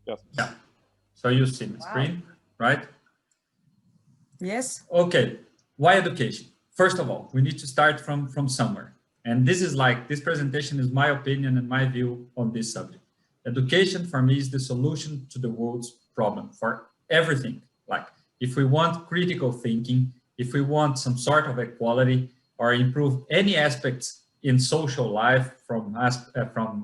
Yes. Yeah. So you see my screen, right? Yes. Okay. Why education? First of all, we need to start from somewhere. And this is like, this presentation is my opinion and my view on this subject. Education for me is the solution to the world's problem for everything. Like if we want critical thinking, if we want some sort of equality or improve any aspects in social life from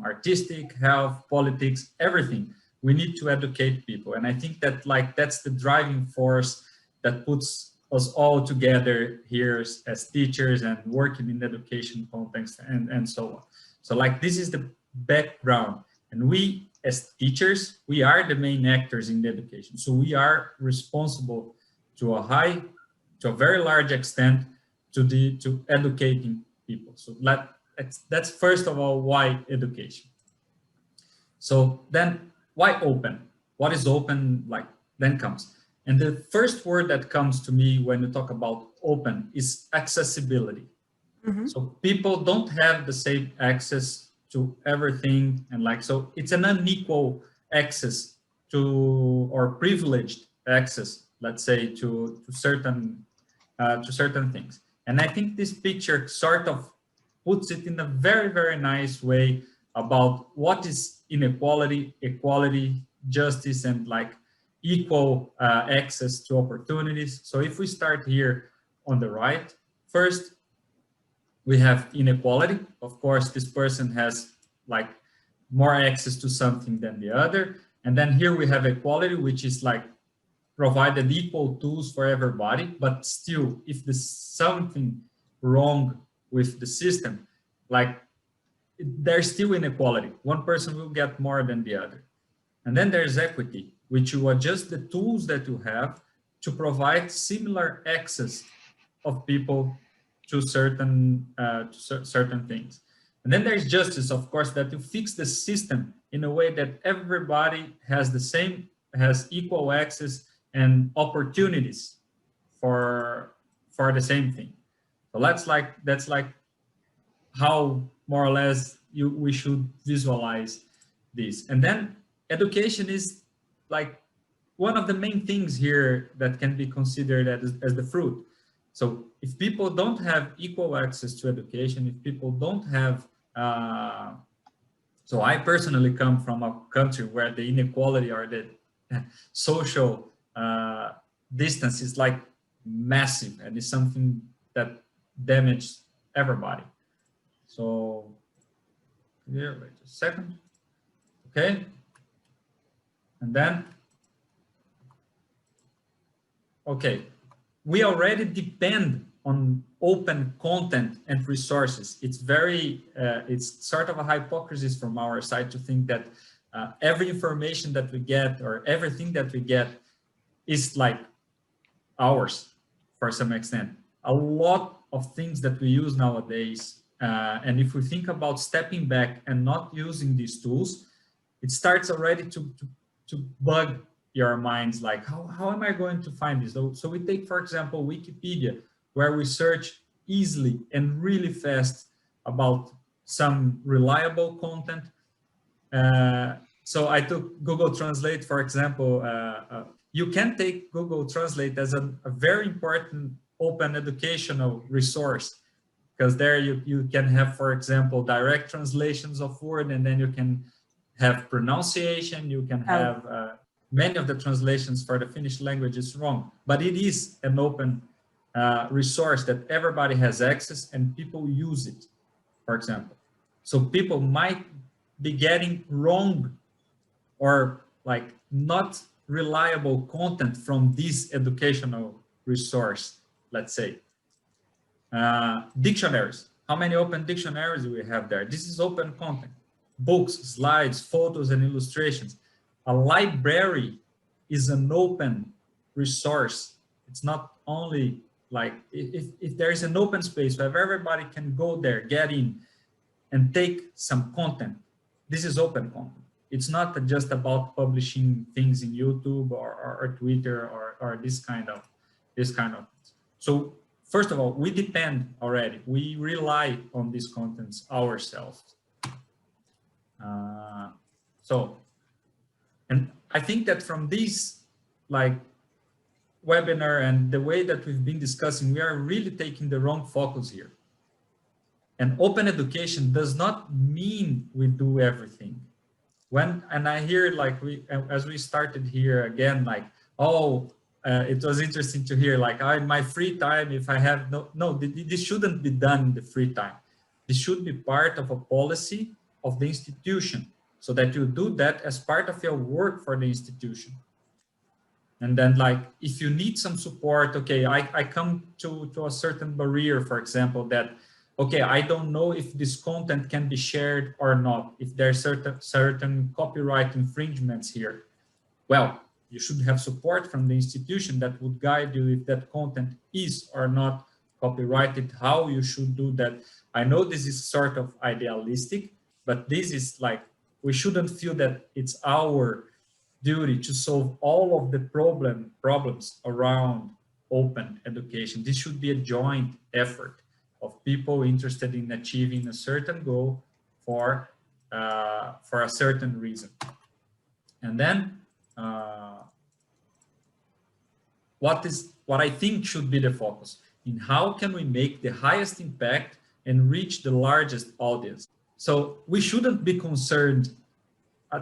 artistic, health, politics, everything, we need to educate people. And I think that like that's the driving force that puts us all together here as teachers and working in the education context and so on. So like this is the background, and we as teachers, we are the main actors in the education. So we are responsible to a very large extent to educating people. So that's first of all why education. So then why open? What is open? Like then comes. And the first word that comes to me when you talk about open is accessibility. Mm-hmm. So people don't have the same access to everything, and like so it's an unequal access to or privileged access, let's say, to certain things. And I think this picture sort of puts it in a very nice way about what is inequality, equality, justice, and like equal access to opportunities. So if we start here on the right, first we have inequality. Of course, this person has like more access to something than the other. And then here we have equality, which is like provided equal tools for everybody. But still, if there's something wrong with the system, like there's still inequality. One person will get more than the other. And then there's equity, which you adjust the tools that you have to provide similar access of people to certain things. And then there's justice, of course, that you fix the system in a way that everybody has equal access and opportunities for the same thing. So that's like how more or less we should visualize this. And then education is like one of the main things here that can be considered as the fruit. So if people don't have equal access to education, if people don't have, so I personally come from a country where the inequality or the social distance is like massive, and it's something that damages everybody. So here, wait a second. Okay. And then, okay, we already depend on open content and resources. It's sort of a hypocrisy from our side to think that every information that we get or everything that we get is like ours for some extent. A lot of things that we use nowadays, and if we think about stepping back and not using these tools, it starts already to bug your minds, like how am I going to find this? So we take, for example, Wikipedia, where we search easily and really fast about some reliable content. So I took Google Translate, for example. You can take Google Translate as a very important open educational resource, because there you can have, for example, direct translations of word, and then you can have pronunciation, you can have many of the translations for the Finnish language is wrong, but it is an open resource that everybody has access and people use it, for example. So people might be getting wrong or like not reliable content from this educational resource, let's say. Dictionaries. How many open dictionaries do we have there? This is open content. Books, slides, photos, and illustrations. A library is an open resource. It's not only like, if there is an open space where everybody can go there, get in, and take some content, this is open content. It's not just about publishing things in YouTube or Twitter or this kind of. So first of all, we depend already. We rely on these contents ourselves. So, and I think that from this like webinar and the way that we've been discussing, we are really taking the wrong focus here. And open education does not mean we do everything. And I hear like as we started here again, like, oh, it was interesting to hear like, my free time, if I have no, this shouldn't be done in the free time. This should be part of a policy of the institution, so that you do that as part of your work for the institution. And then like, if you need some support, okay, I come to a certain barrier, for example, that, okay, I don't know if this content can be shared or not, if there's certain copyright infringements here. Well, you should have support from the institution that would guide you if that content is or not copyrighted, how you should do that. I know this is sort of idealistic, but this is like, we shouldn't feel that it's our duty to solve all of the problems around open education. This should be a joint effort of people interested in achieving a certain goal for a certain reason. And then what I think should be the focus in how can we make the highest impact and reach the largest audience. So we shouldn't be concerned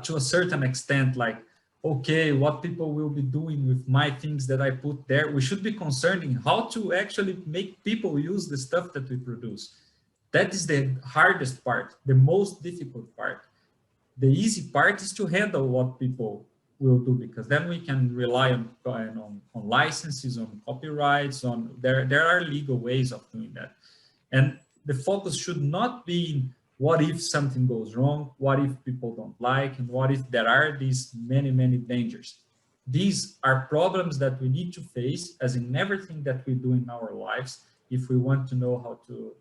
to a certain extent, like, okay, what people will be doing with my things that I put there. We should be concerned in how to actually make people use the stuff that we produce. That is the hardest part, the most difficult part. The easy part is to handle what people will do, because then we can rely on licenses, on copyrights, there are legal ways of doing that. And the focus should not be in what if something goes wrong, what if people don't like, and what if there are these many, many dangers. These are problems that we need to face, as in everything that we do in our lives. If we want to know how to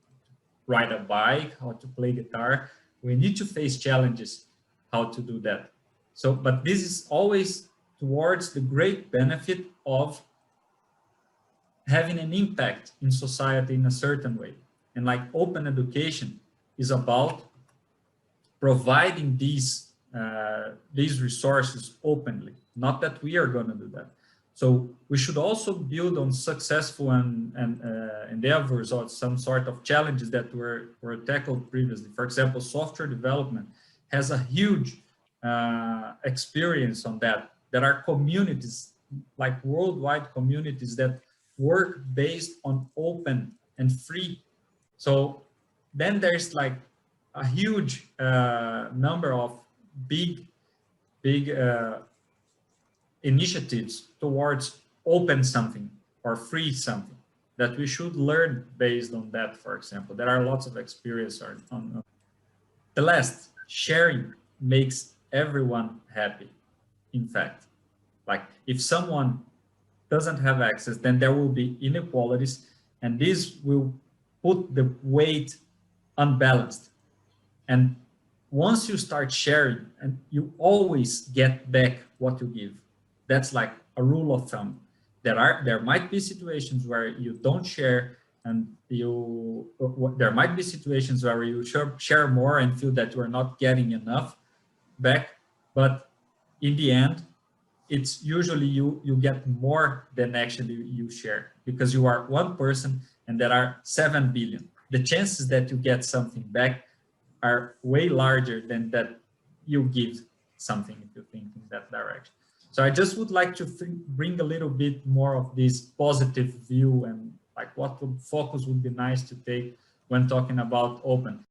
ride a bike, how to play guitar, we need to face challenges, how to do that. So, but this is always towards the great benefit of having an impact in society in a certain way. And like open education is about providing these resources openly, not that we are going to do that. So we should also build on successful endeavors or some sort of challenges that were tackled previously. For example, software development has a huge experience on that. There are communities, like worldwide communities, that work based on open and free. So then there's like a huge number of big initiatives towards open something or free something that we should learn based on that. For example, there are lots of experience on. The last, sharing makes everyone happy. In fact, like if someone doesn't have access, then there will be inequalities, and this will put the weight unbalanced. And once you start sharing, and you always get back what you give. That's like a rule of thumb. There might be situations where you don't share, and there might be situations where you share more and feel that you are not getting enough back. But in the end, it's usually you get more than actually you share, because you are one person and there are 7 billion. The chances that you get something back are way larger than that you give something, if you think in that direction. So I just would like to bring a little bit more of this positive view, and like what focus would be nice to take when talking about open.